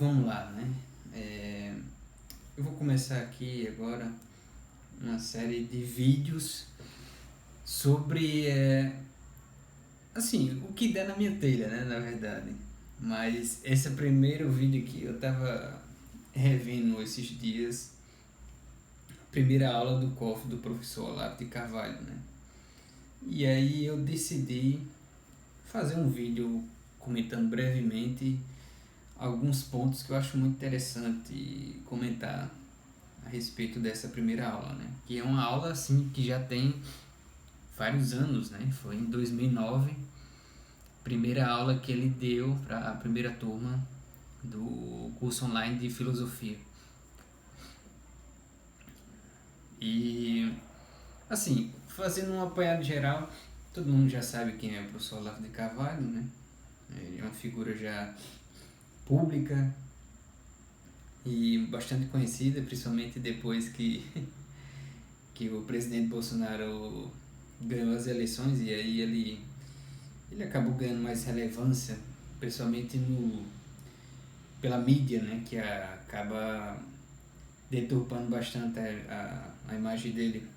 vamos lá, né? Eu vou começar aqui agora uma série de vídeos sobre, assim, o que der na minha telha, né, na verdade. Mas esse primeiro vídeo aqui eu tava revendo esses dias, a primeira aula do COF do professor Olavo de Carvalho, né? E aí eu decidi fazer um vídeo comentando brevemente alguns pontos que eu acho muito interessante comentar a respeito dessa primeira aula, né? Que é uma aula assim que já tem vários anos, né? Foi em 2009, primeira aula que ele deu para a primeira turma do curso online de filosofia. E assim, fazendo um apanhado geral, todo mundo já sabe quem é o professor Olavo de Carvalho, né? Ele é uma figura já pública e bastante conhecida, principalmente depois que o presidente Bolsonaro ganhou as eleições, e aí ele acabou ganhando mais relevância, principalmente pela mídia, né, que acaba deturpando bastante a imagem dele.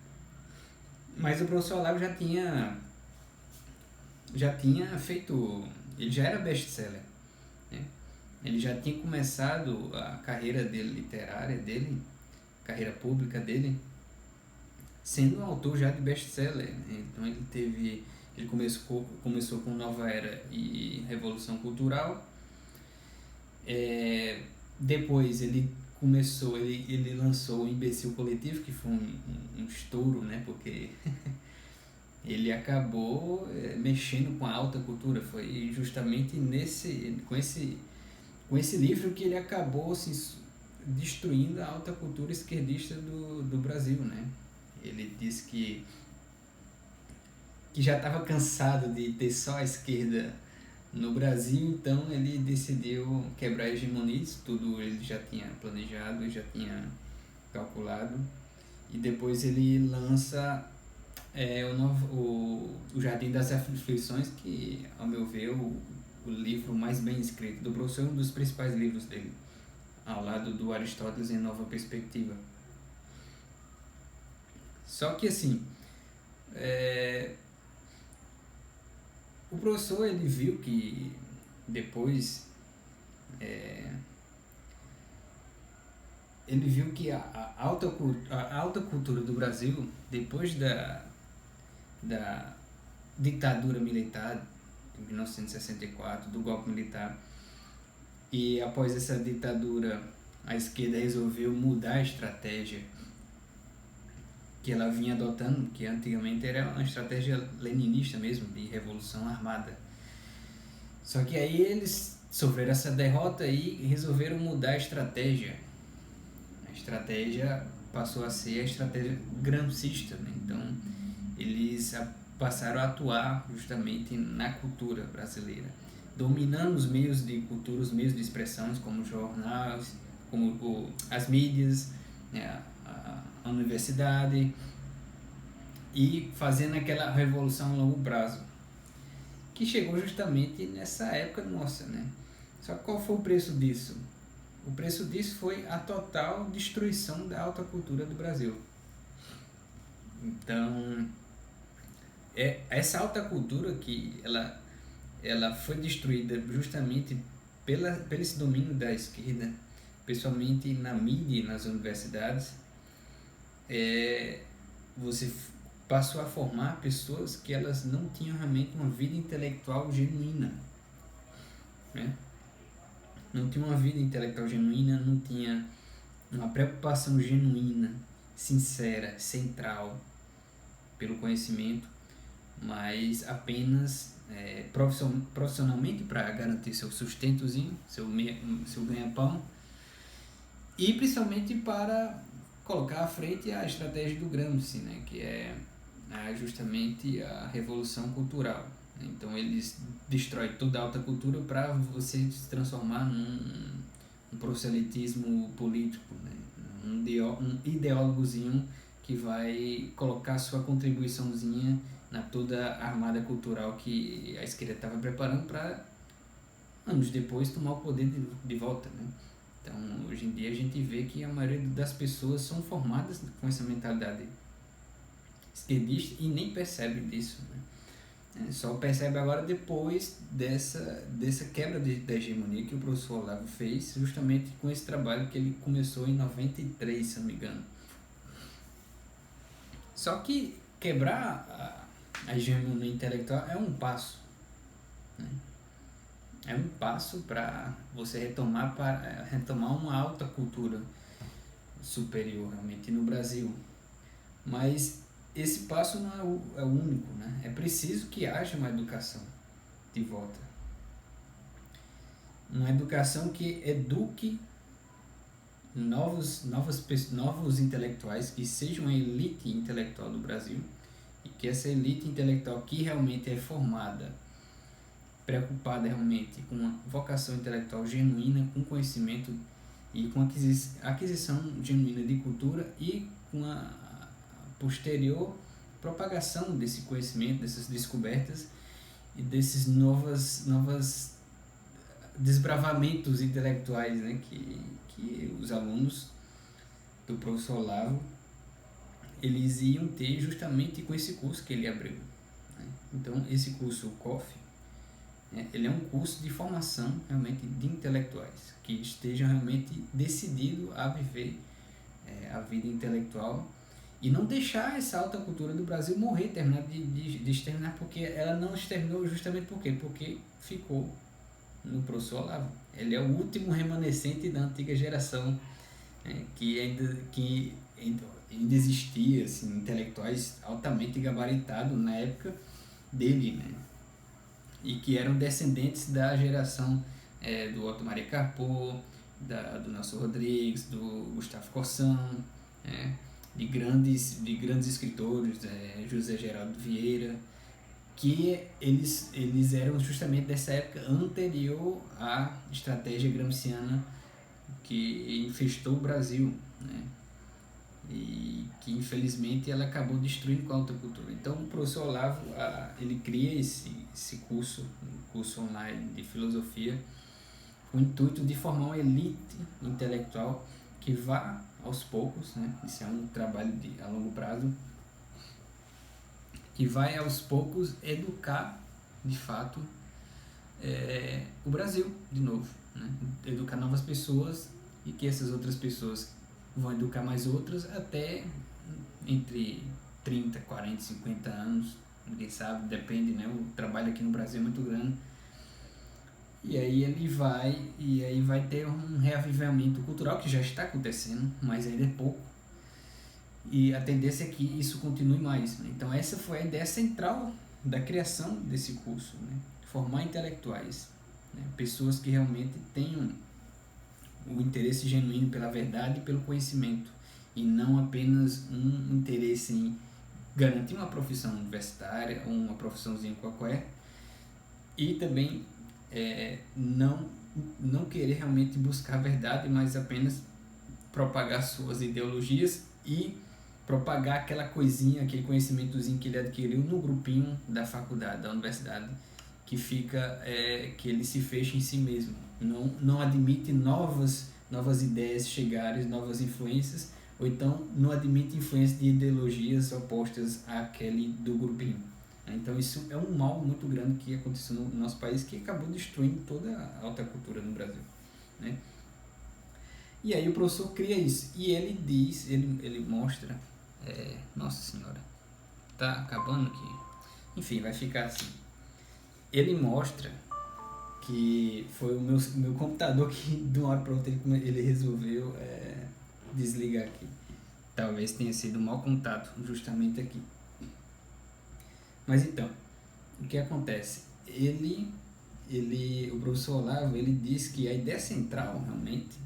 Mas o professor Olavo já tinha feito, ele já era best-seller, né? Ele já tinha começado a carreira dele literária dele, carreira pública dele, sendo um autor já de best-seller, né? Então ele começou com Nova Era e Revolução Cultural. Depois ele lançou o Imbecil Coletivo, que foi um estouro, né? Porque ele acabou mexendo com a alta cultura. Foi justamente com esse livro que ele acabou assim, destruindo a alta cultura esquerdista do Brasil, né? Ele disse que já estava cansado de ter só a esquerda no Brasil, então ele decidiu quebrar a hegemonia, isso tudo ele já tinha planejado, já tinha calculado, e depois ele lança o Jardim das Aflições, que, ao meu ver, o livro mais bem escrito do professor, um dos principais livros dele, ao lado do Aristóteles em Nova Perspectiva. Só que assim, o professor ele viu que depois ele viu que a alta cultura do Brasil, depois da ditadura militar de 1964, do golpe militar, e após essa ditadura a esquerda resolveu mudar a estratégia que ela vinha adotando, que antigamente era uma estratégia leninista mesmo, de revolução armada. Só que aí eles sofreram essa derrota e resolveram mudar a estratégia. A estratégia passou a ser a estratégia gramscista, né? Então eles passaram a atuar justamente na cultura brasileira, dominando os meios de cultura, os meios de expressões, como jornais, como as mídias, né, a universidade, e fazendo aquela revolução a longo prazo, que chegou justamente nessa época nossa, né? Só que qual foi o preço disso? O preço disso foi a total destruição da alta cultura do Brasil. Então, essa alta cultura que ela foi destruída justamente pelo esse domínio da esquerda, principalmente na mídia e nas universidades. Você passou a formar pessoas que elas não tinham realmente uma vida intelectual genuína, né? Não tinha uma vida intelectual genuína, não tinha uma preocupação genuína, sincera, central pelo conhecimento, mas apenas profissionalmente para garantir seu sustentozinho, seu ganha-pão, e principalmente para colocar à frente a estratégia do Gramsci, né, que é justamente a revolução cultural. Então eles destroem toda a alta cultura para você se transformar num proselitismo político, né? Um ideólogozinho que vai colocar sua contribuiçãozinha na toda a armada cultural que a esquerda estava preparando para anos depois tomar o poder de volta, né? Então, hoje em dia a gente vê que a maioria das pessoas são formadas com essa mentalidade esquerdista e nem percebe disso, né? Só percebe agora depois dessa quebra da hegemonia que o professor Olavo fez, justamente com esse trabalho que ele começou em 93, se não me engano. Só que quebrar a hegemonia intelectual é um passo, né? É um passo para você retomar uma alta cultura superior realmente no Brasil. Mas esse passo não é o único, né? É preciso que haja uma educação de volta. Uma educação que eduque novos intelectuais, que sejam a elite intelectual do Brasil, e que essa elite intelectual que realmente é formada, preocupada realmente com uma vocação intelectual genuína, com conhecimento e com aquisição genuína de cultura e com a posterior propagação desse conhecimento, dessas descobertas e desses novos desbravamentos intelectuais, né, que os alunos do professor Olavo eles iam ter justamente com esse curso que ele abriu, né? Então, esse curso, o COF, ele é um curso de formação realmente de intelectuais que estejam realmente decididos a viver a vida intelectual e não deixar essa alta cultura do Brasil morrer, terminar de exterminar, porque ela não exterminou justamente por quê? Porque ficou no professor Olavo. Ele é o último remanescente da antiga geração, que ainda existia, assim, intelectuais altamente gabaritados na época dele, né? E que eram descendentes da geração do Otto Maria Carpo, do Nelson Rodrigues, do Gustavo Corsão, de grandes escritores, José Geraldo Vieira, que eles eram justamente dessa época anterior à estratégia gramsciana que infestou o Brasil, né? E que infelizmente ela acabou destruindo com a alta cultura. Então o professor Olavo ele cria esse curso, um curso online de filosofia, com o intuito de formar uma elite intelectual que vá aos poucos, né? Isso é um trabalho a longo prazo, que vai aos poucos educar de fato o Brasil de novo, né? Educar novas pessoas e que essas outras pessoas vão educar mais outras até entre 30, 40, 50 anos, ninguém sabe, depende, né? O trabalho aqui no Brasil é muito grande. E aí vai ter um reavivamento cultural que já está acontecendo, mas ainda é pouco. E a tendência é que isso continue mais, né? Então essa foi a ideia central da criação desse curso, né? Formar intelectuais, né? Pessoas que realmente tenham o interesse genuíno pela verdade e pelo conhecimento, e não apenas um interesse em garantir uma profissão universitária ou uma profissãozinha qualquer, e também não querer realmente buscar a verdade, mas apenas propagar suas ideologias e propagar aquela coisinha, aquele conhecimentozinho que ele adquiriu no grupinho da faculdade, da universidade, que fica que ele se fecha em si mesmo, não admite novas ideias chegarem, novas influências, ou então não admite influência de ideologias opostas àquele do grupinho. Então isso é um mal muito grande que aconteceu no nosso país, que acabou destruindo toda a alta cultura no Brasil, né? E aí o professor cria isso, e ele diz, ele mostra, nossa senhora, tá acabando aqui, enfim, vai ficar assim. Ele mostra que foi o meu computador que de uma hora para outra ele resolveu desligar aqui. Talvez tenha sido um mau contato justamente aqui. Mas então, o que acontece? O professor Olavo, ele diz que a ideia central realmente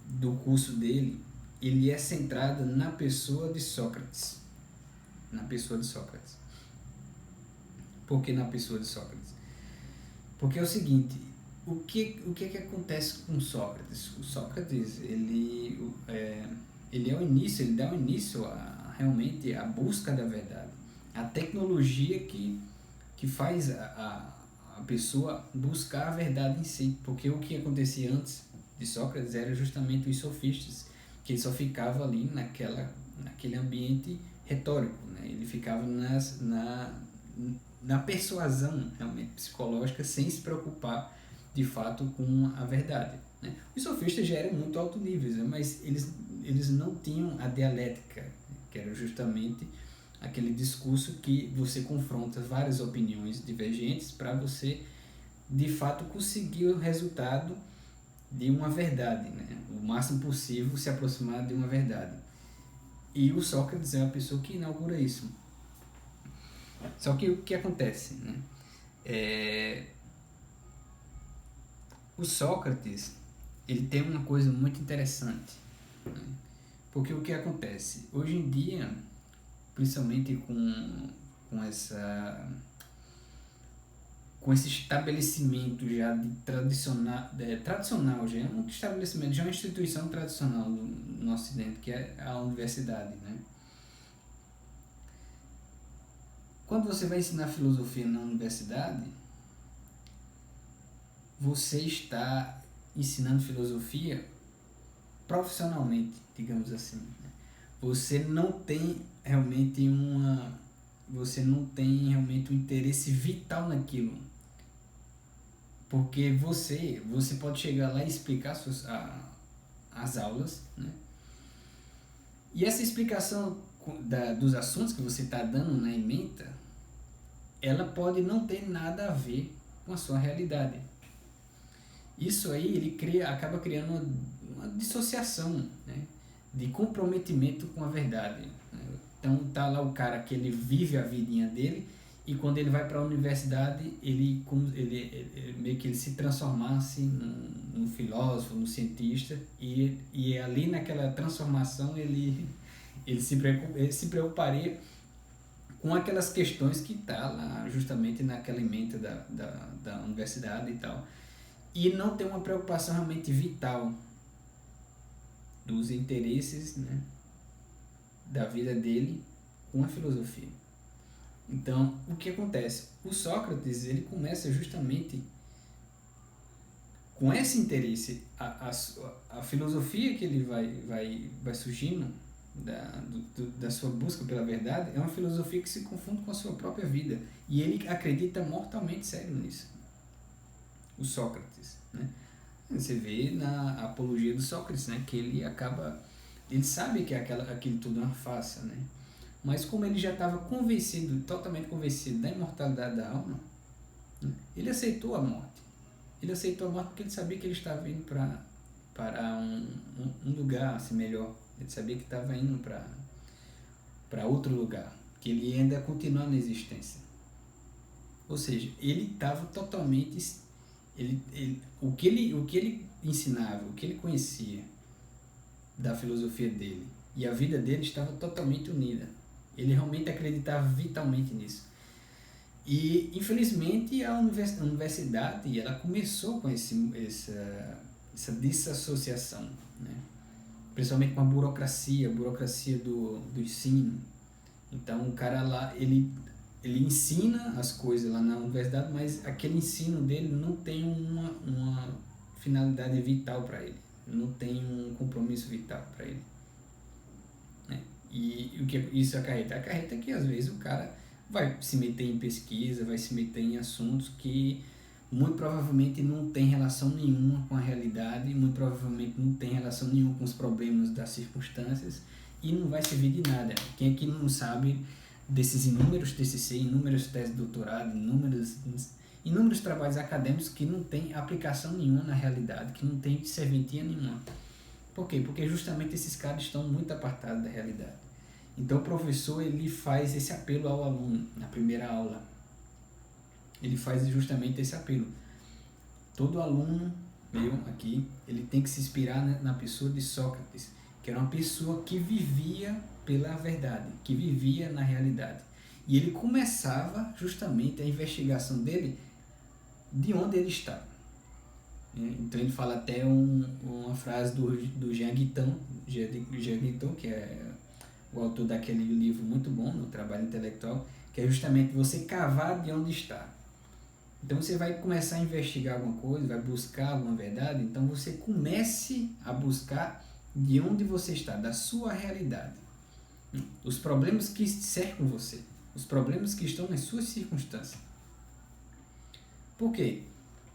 do curso dele, ele é centrada na pessoa de Sócrates. Na pessoa de Sócrates. Por que na pessoa de Sócrates? Porque é o seguinte, o que acontece com Sócrates? O Sócrates, ele é o início, ele dá o início realmente a busca da verdade. A tecnologia que faz a a pessoa buscar a verdade em si, porque o que acontecia antes de Sócrates era justamente os sofistas, que ele só ficava ali naquele ambiente retórico, né? Ele ficava na persuasão realmente psicológica, sem se preocupar de fato com a verdade, né? Os sofistas já eram muito alto níveis, né? Mas eles não tinham a dialética, que era justamente aquele discurso que você confronta várias opiniões divergentes para você de fato conseguir o resultado de uma verdade, né? O máximo possível se aproximar de uma verdade. E o Sócrates é a pessoa que inaugura isso. Só que o que acontece, né? O Sócrates, ele tem uma coisa muito interessante, né? Porque o que acontece? Hoje em dia, principalmente com esse estabelecimento já de tradicional, já é um estabelecimento, já é uma instituição tradicional no Ocidente, que é a universidade, né? Quando você vai ensinar filosofia na universidade, você está ensinando filosofia profissionalmente, digamos assim, né? Você não tem realmente um interesse vital naquilo, porque você pode chegar lá e explicar as aulas, né? E essa explicação dos assuntos que você está dando na ementa, ela pode não ter nada a ver com a sua realidade. Isso aí acaba criando uma dissociação, né, de comprometimento com a verdade, né? Então tá lá o cara que ele vive a vidinha dele, e quando ele vai para a universidade ele meio que ele se transformasse num filósofo, num cientista, e ali naquela transformação ele se preocuparia com aquelas questões que tá lá justamente naquela ementa da universidade e tal, e não ter uma preocupação realmente vital dos interesses, né, da vida dele com a filosofia. Então, o que acontece? O Sócrates, ele começa justamente com esse interesse. A filosofia que ele vai surgindo da sua busca pela verdade é uma filosofia que se confunde com a sua própria vida. E ele acredita mortalmente sério nisso. O Sócrates, né? Você vê na apologia do Sócrates, né, que ele sabe que aquilo tudo é uma farsa, né? Mas como ele já estava totalmente convencido da imortalidade da alma, né, ele aceitou a morte. Ele aceitou a morte porque ele sabia que ele estava indo para um lugar assim, melhor. Ele sabia que estava indo para outro lugar, que ele ia ainda continuar na existência. Ou seja, ele estava totalmente... o que ele ensinava, o que ele conhecia da filosofia dele e a vida dele estava totalmente unida. Ele realmente acreditava vitalmente nisso. E, infelizmente, a universidade ela começou com essa desassociação, né? Principalmente com a burocracia do ensino. Então, o cara lá, ele ensina as coisas lá na universidade, mas aquele ensino dele não tem uma finalidade vital para ele, não tem um compromisso vital para ele, né? E o que isso acarreta? Acarreta que às vezes o cara vai se meter em pesquisa, vai se meter em assuntos que muito provavelmente não tem relação nenhuma com a realidade, muito provavelmente não tem relação nenhuma com os problemas das circunstâncias, e não vai servir de nada. Quem aqui não sabe desses inúmeros TCC, inúmeros teses de doutorado, inúmeros trabalhos acadêmicos que não tem aplicação nenhuma na realidade, que não tem serventia nenhuma. Por quê? Porque justamente esses caras estão muito apartados da realidade. Então o professor ele faz esse apelo ao aluno na primeira aula. Ele faz justamente esse apelo. Todo aluno meu aqui, ele tem que se inspirar na pessoa de Sócrates, que era uma pessoa que vivia pela verdade, que vivia na realidade. E ele começava justamente a investigação dele de onde ele estava. Então ele fala até uma frase do Jean Guiton, que é o autor daquele livro muito bom, no Trabalho Intelectual, que é justamente você cavar de onde está. Então você vai começar a investigar alguma coisa, vai buscar alguma verdade, então você comece a buscar de onde você está, da sua realidade. Os problemas que cercam você, os problemas que estão nas suas circunstâncias. Por quê?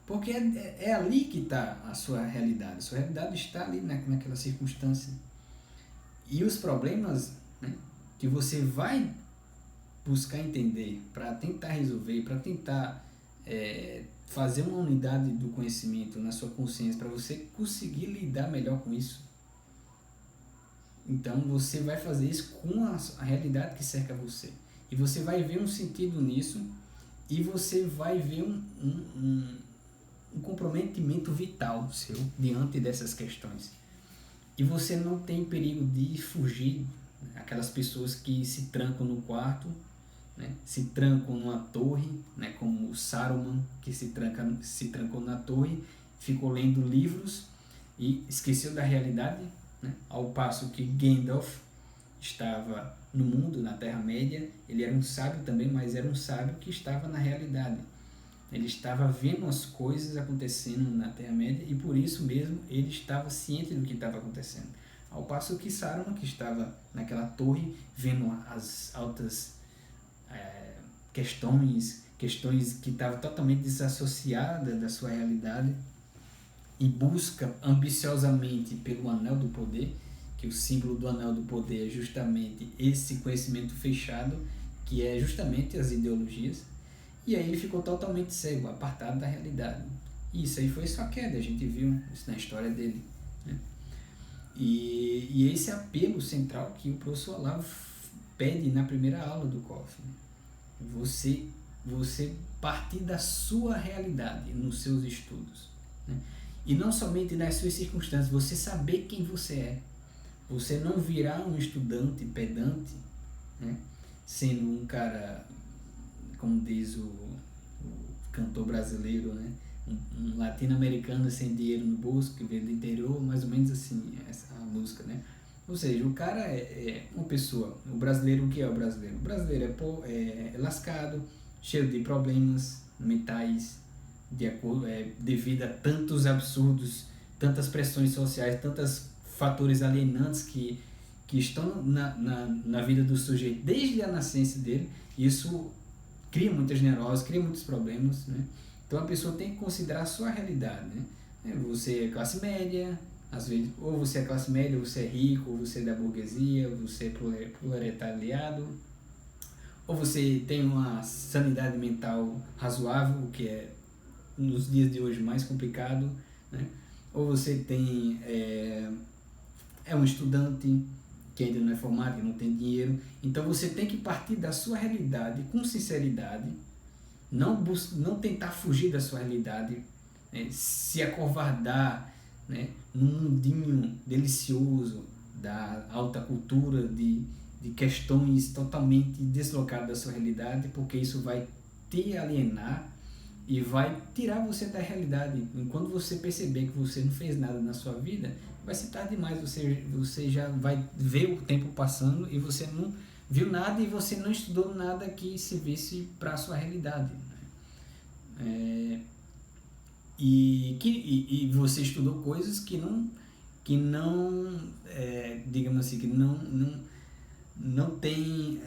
Porque é ali que está a sua realidade. A sua realidade está ali naquela circunstância. E os problemas, né, que você vai buscar entender para tentar resolver, para tentar fazer uma unidade do conhecimento na sua consciência, para você conseguir lidar melhor com isso. Então você vai fazer isso com a realidade que cerca você. E você vai ver um sentido nisso e você vai ver um comprometimento vital seu diante dessas questões. E você não tem perigo de fugir, né? Aquelas pessoas que se trancam no quarto, né? Se trancam numa torre, né? Como o Saruman, que se trancou na torre, ficou lendo livros e esqueceu da realidade, né? Ao passo que Gandalf estava no mundo, na Terra-média, ele era um sábio também, mas era um sábio que estava na realidade. Ele estava vendo as coisas acontecendo na Terra-média e por isso mesmo ele estava ciente do que estava acontecendo. Ao passo que Saruman, que estava naquela torre, vendo as altas questões que estavam totalmente desassociadas da sua realidade e busca ambiciosamente pelo Anel do Poder, que o símbolo do Anel do Poder é justamente esse conhecimento fechado, que é justamente as ideologias. E aí ele ficou totalmente cego, apartado da realidade. E isso aí foi sua queda, a gente viu isso na história dele, né? E esse apelo central que o professor Olavo pede na primeira aula do COF. Né? Você partir da sua realidade nos seus estudos. Né? E não somente nas suas circunstâncias, você saber quem você é. Você não virar um estudante pedante, né? Sendo um cara, como diz o cantor brasileiro, né? Um latino-americano sem dinheiro no bolso, que veio do interior, mais ou menos assim, essa a música, né? Ou seja, o cara é uma pessoa, o brasileiro, o que é o brasileiro? O brasileiro é lascado, cheio de problemas mentais, devido a tantos absurdos, tantas pressões sociais, tantos fatores alienantes que estão na vida do sujeito desde a nascença dele. Isso cria muitas neuroses, cria muitos problemas, né? Então a pessoa tem que considerar a sua realidade, né? Você é classe média, às vezes, ou você é classe média, ou você é rico, ou você é da burguesia, ou você é proletariado, ou você tem uma sanidade mental razoável, o que é nos dias de hoje mais complicado, né? Ou você tem um estudante que ainda não é formado, que não tem dinheiro. Então você tem que partir da sua realidade com sinceridade, não tentar fugir da sua realidade, né? Se acovardar, né? Num mundinho delicioso da alta cultura, de questões totalmente deslocadas da sua realidade, porque isso vai te alienar e vai tirar você da realidade. E quando você perceber que você não fez nada na sua vida, vai ser tarde demais, você já vai ver o tempo passando e você não viu nada e você não estudou nada que se visse para a sua realidade, né? E você estudou coisas que não digamos assim, que não tem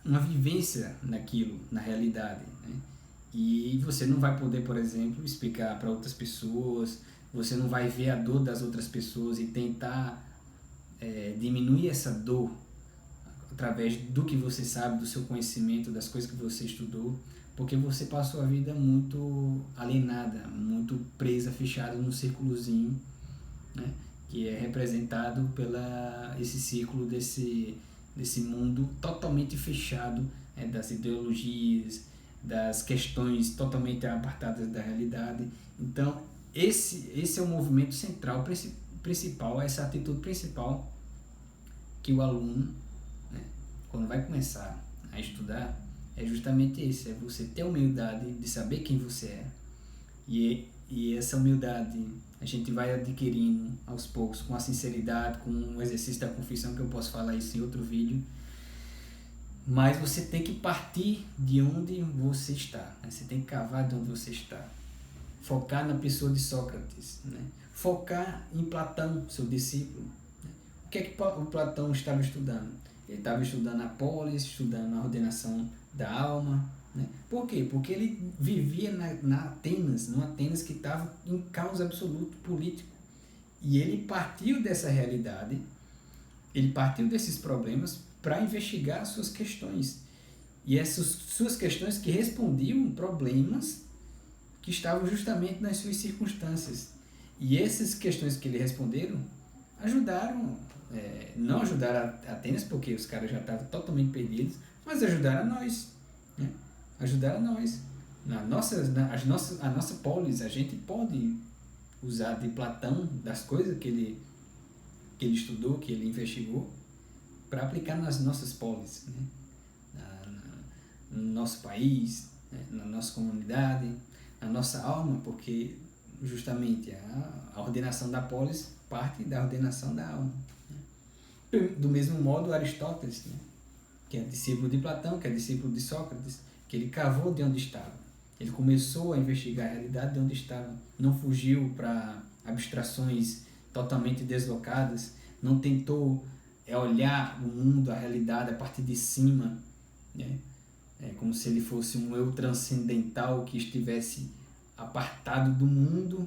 uma vivência naquilo, na realidade, né? E você não vai poder, por exemplo, explicar para outras pessoas, você não vai ver a dor das outras pessoas e tentar diminuir essa dor através do que você sabe, do seu conhecimento, das coisas que você estudou, porque você passou a vida muito alienada, muito presa, fechada num círculozinho, né? Que é representado esse círculo desse mundo totalmente fechado, das ideologias, das questões totalmente apartadas da realidade. Então, esse é o movimento central, principal, essa atitude principal que o aluno, né, quando vai começar a estudar, é justamente esse, é você ter a humildade de saber quem você é. E essa humildade a gente vai adquirindo aos poucos, com a sinceridade, com o exercício da confissão, que eu posso falar isso em outro vídeo. Mas você tem que partir de onde você está, né? Você tem que cavar de onde você está. Focar na pessoa de Sócrates, né? Focar em Platão, seu discípulo. Né? O que é que o Platão estava estudando? Ele estava estudando a polis, estudando a ordenação da alma. Né? Por quê? Porque ele vivia numa Atenas que estava em caos absoluto político. E ele partiu dessa realidade, ele partiu desses problemas para investigar as suas questões. E essas suas questões que respondiam problemas que estavam justamente nas suas circunstâncias. E essas questões que ele responderam ajudaram, não ajudaram a Atenas, porque os caras já estavam totalmente perdidos, mas ajudaram a nós. Né? Ajudaram a nós. A nossa polis, a gente pode usar de Platão, das coisas que ele estudou, que ele investigou, para aplicar nas nossas polis, né? No nosso país, né? Na nossa comunidade, na nossa alma, porque justamente a ordenação da polis parte da ordenação da alma. Né? Do mesmo modo, Aristóteles, né? Que é discípulo de Platão, que é discípulo de Sócrates, que ele cavou de onde estava. Ele começou a investigar a realidade de onde estava, não fugiu para abstrações totalmente deslocadas, não tentou olhar o mundo, a realidade a partir de cima, né? Como se ele fosse um eu transcendental que estivesse apartado do mundo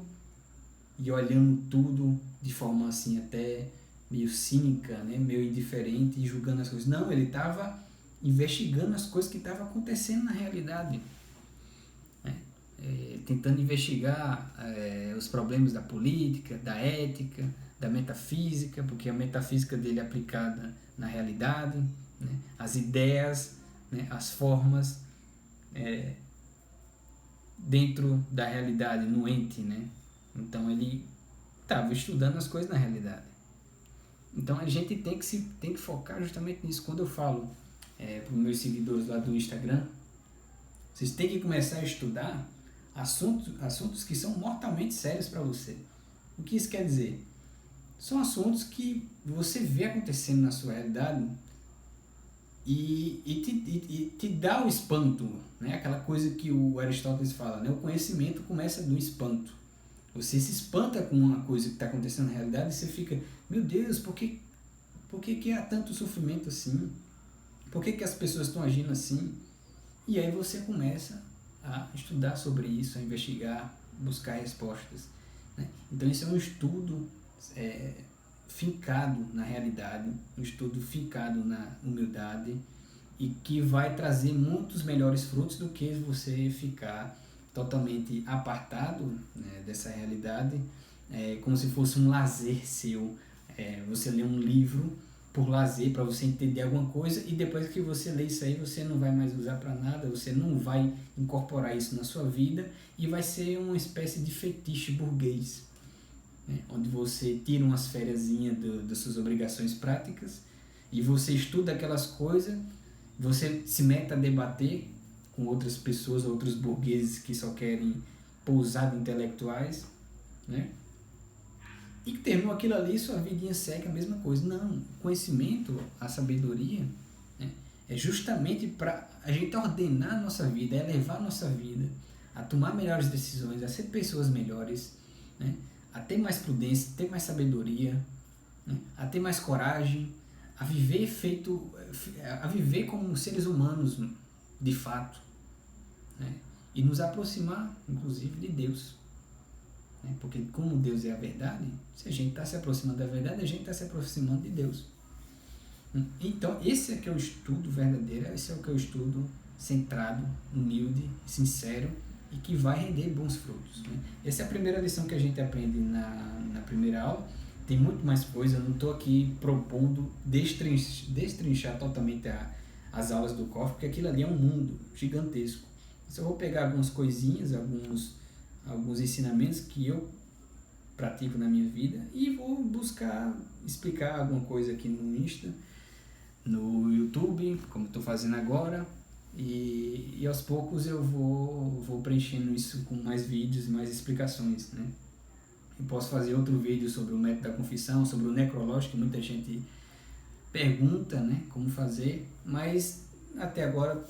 e olhando tudo de forma assim até meio cínica, né? Meio indiferente e julgando as coisas. Não, ele estava investigando as coisas que estavam acontecendo na realidade. Tentando investigar os problemas da política, da ética, da metafísica, porque a metafísica dele é aplicada na realidade, né? As ideias, né? As formas dentro da realidade, no ente, né? Então ele estava estudando as coisas na realidade. Então a gente tem que focar justamente nisso. Quando eu falo para os meus seguidores lá do Instagram, vocês têm que começar a estudar assuntos que são mortalmente sérios para você. O que isso quer dizer? São assuntos que você vê acontecendo na sua realidade e te dá o espanto, né? Aquela coisa que o Aristóteles fala, né? O conhecimento começa do espanto. Você se espanta com uma coisa que está acontecendo na realidade e você fica, meu Deus, por que há tanto sofrimento assim? Por que as pessoas estão agindo assim? E aí você começa a estudar sobre isso, a investigar, buscar respostas. Né? Então isso é um estudo fincado na realidade, um estudo fincado na humildade e que vai trazer muitos melhores frutos do que você ficar totalmente apartado, né, dessa realidade, como se fosse um lazer seu. Você lê um livro por lazer, para você entender alguma coisa, e depois que você lê isso aí, você não vai mais usar para nada, você não vai incorporar isso na sua vida, e vai ser uma espécie de fetiche burguês, né? Onde você tira umas fériasinhas das suas obrigações práticas, e você estuda aquelas coisas, você se mete a debater com outras pessoas, outros burgueses que só querem pousar de intelectuais, né? E terminou aquilo ali, sua vidinha segue a mesma coisa. Não, o conhecimento, a sabedoria, né, é justamente para a gente ordenar a nossa vida, elevar a nossa vida, a tomar melhores decisões, a ser pessoas melhores, né, a ter mais prudência, ter mais sabedoria, né, a ter mais coragem, a viver como seres humanos de fato, né, e nos aproximar, inclusive, de Deus. Porque como Deus é a verdade, se a gente está se aproximando da verdade, a gente está se aproximando de Deus. Então esse é que é o estudo verdadeiro, esse é o que é o estudo centrado, humilde, sincero e que vai render bons frutos. Né? Essa é a primeira lição que a gente aprende na primeira aula. Tem muito mais coisa, eu não estou aqui propondo destrinchar totalmente as aulas do COF, porque aquilo ali é um mundo gigantesco. Então, eu vou pegar algumas coisinhas, alguns ensinamentos que eu pratico na minha vida e vou buscar explicar alguma coisa aqui no Insta, no YouTube, como estou fazendo agora, e aos poucos eu vou preenchendo isso com mais vídeos e mais explicações, né? Eu posso fazer outro vídeo sobre o método da confissão, sobre o necrológico, que muita gente pergunta, né, como fazer, mas até agora,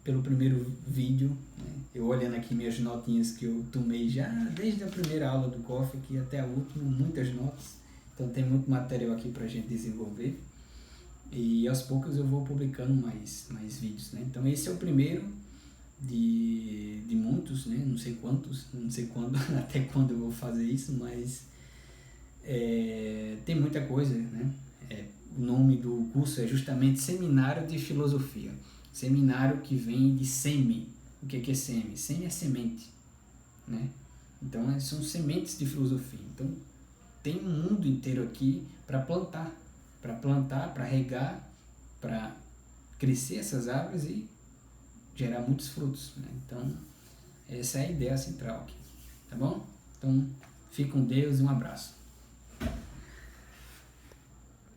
pelo primeiro vídeo, né, eu olhando aqui minhas notinhas que eu tomei já desde a primeira aula do COF aqui até a última, muitas notas, então tem muito material aqui para a gente desenvolver, e aos poucos eu vou publicando mais vídeos, né? Então esse é o primeiro de muitos, né? Não sei quantos, não sei quando, até quando eu vou fazer isso, mas tem muita coisa, né? O nome do curso é justamente Seminário de Filosofia. Seminário que vem de semi. O que é semi? Semi é semente, né? Então são sementes de filosofia. Então tem um mundo inteiro aqui para plantar, para regar, para crescer essas árvores e gerar muitos frutos, né? Então essa é a ideia central aqui, tá bom? Então fique com Deus e um abraço.